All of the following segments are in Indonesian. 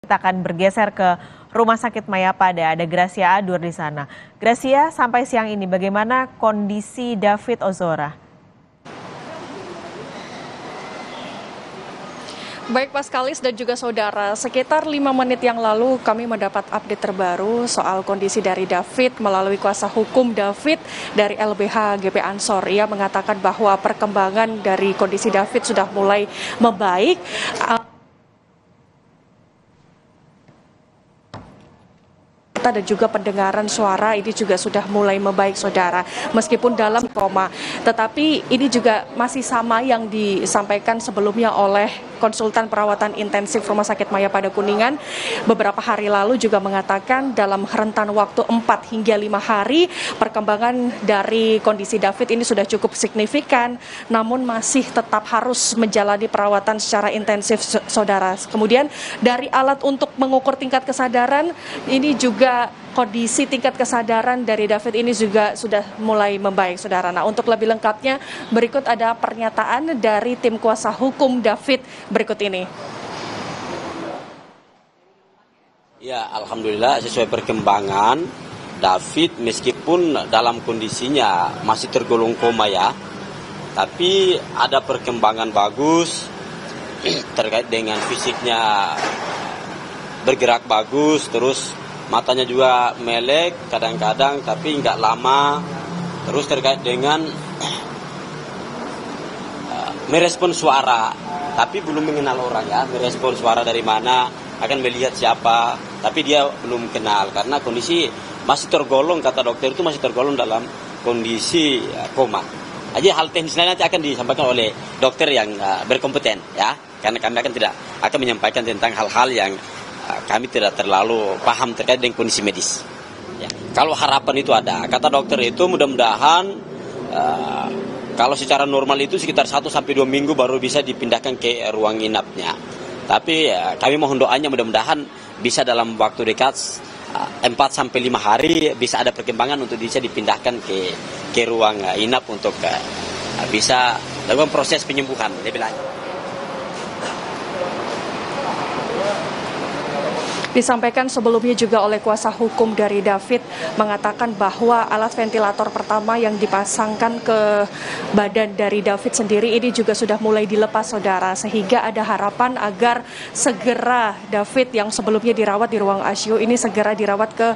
Kita akan bergeser ke Rumah Sakit Mayapada, ada Gracia Adur di sana. Gracia, sampai siang ini bagaimana kondisi David Ozora? Baik Paskalis dan juga saudara, sekitar 5 menit yang lalu kami mendapat update terbaru soal kondisi dari David melalui kuasa hukum David dari LBH GP Ansor. Ia mengatakan bahwa perkembangan dari kondisi David sudah mulai membaik. Dan juga pendengaran suara ini juga sudah mulai membaik saudara, meskipun dalam koma. Tetapi ini juga masih sama yang disampaikan sebelumnya oleh konsultan perawatan intensif Rumah Sakit Mayapada Kuningan beberapa hari lalu, juga mengatakan dalam rentan waktu 4 hingga 5 hari perkembangan dari kondisi David ini sudah cukup signifikan, namun masih tetap harus menjalani perawatan secara intensif saudara. Kemudian dari alat untuk mengukur tingkat kesadaran ini juga kondisi tingkat kesadaran dari David ini juga sudah mulai membaik saudara. Nah, untuk lebih lengkapnya berikut ada pernyataan dari tim kuasa hukum David berikut ini. Ya, alhamdulillah sesuai perkembangan David meskipun dalam kondisinya masih tergolong koma ya, tapi ada perkembangan bagus terkait dengan fisiknya, bergerak bagus, terus matanya juga melek kadang-kadang tapi nggak lama, terus terkait dengan merespon suara, tapi belum mengenal orang ya, merespon suara dari mana, akan melihat siapa, tapi dia belum kenal karena kondisi masih tergolong, kata dokter itu masih tergolong dalam kondisi koma. Aja hal teknis lain nanti akan disampaikan oleh dokter yang berkompeten ya, karena kami akan menyampaikan tentang hal-hal yang kami tidak terlalu paham terkait dengan kondisi medis. Ya. Kalau harapan itu ada, kata dokter itu mudah-mudahan kalau secara normal itu sekitar 1-2 minggu baru bisa dipindahkan ke ruang inapnya. Tapi kami mohon doanya mudah-mudahan bisa dalam waktu dekat 4-5 hari bisa ada perkembangan untuk bisa dipindahkan ke ruang inap untuk bisa lakukan proses penyembuhan lebih lanjut. Disampaikan sebelumnya juga oleh kuasa hukum dari David mengatakan bahwa alat ventilator pertama yang dipasangkan ke badan dari David sendiri ini juga sudah mulai dilepas saudara, sehingga ada harapan agar segera David yang sebelumnya dirawat di ruang ICU ini segera dirawat ke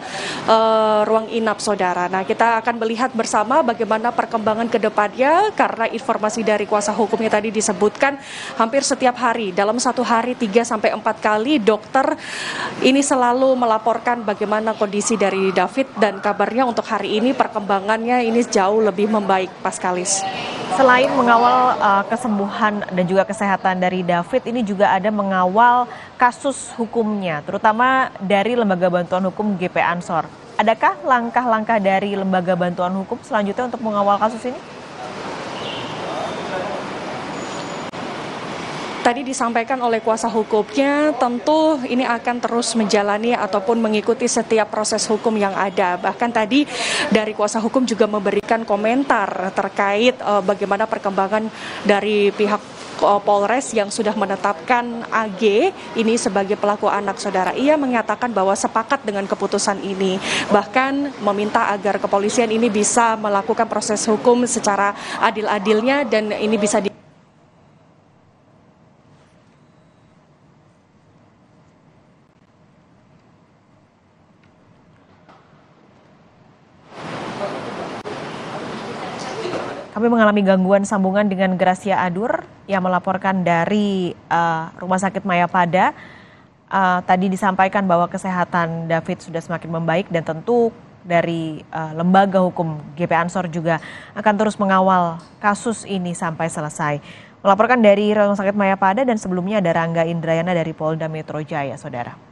ruang inap saudara. Nah, kita akan melihat bersama bagaimana perkembangan ke depannya, karena informasi dari kuasa hukumnya tadi disebutkan hampir setiap hari, dalam satu hari 3-4 kali dokter ini selalu melaporkan bagaimana kondisi dari David, dan kabarnya untuk hari ini perkembangannya ini jauh lebih membaik Paskalis. Selain mengawal kesembuhan dan juga kesehatan dari David, ini juga ada mengawal kasus hukumnya, terutama dari Lembaga Bantuan Hukum GP Ansor. Adakah langkah-langkah dari Lembaga Bantuan Hukum selanjutnya untuk mengawal kasus ini? Tadi disampaikan oleh kuasa hukumnya, tentu ini akan terus menjalani ataupun mengikuti setiap proses hukum yang ada. Bahkan tadi dari kuasa hukum juga memberikan komentar terkait bagaimana perkembangan dari pihak Polres yang sudah menetapkan AG ini sebagai pelaku anak saudara. Ia mengatakan bahwa sepakat dengan keputusan ini, bahkan meminta agar kepolisian ini bisa melakukan proses hukum secara adil-adilnya dan ini bisa Kami mengalami gangguan sambungan dengan Gracia Adur yang melaporkan dari Rumah Sakit Mayapada. Tadi disampaikan bahwa kesehatan David sudah semakin membaik dan tentu dari Lembaga Hukum GP Ansor juga akan terus mengawal kasus ini sampai selesai. Melaporkan dari Rumah Sakit Mayapada, dan sebelumnya ada Rangga Indrayana dari Polda Metro Jaya, saudara.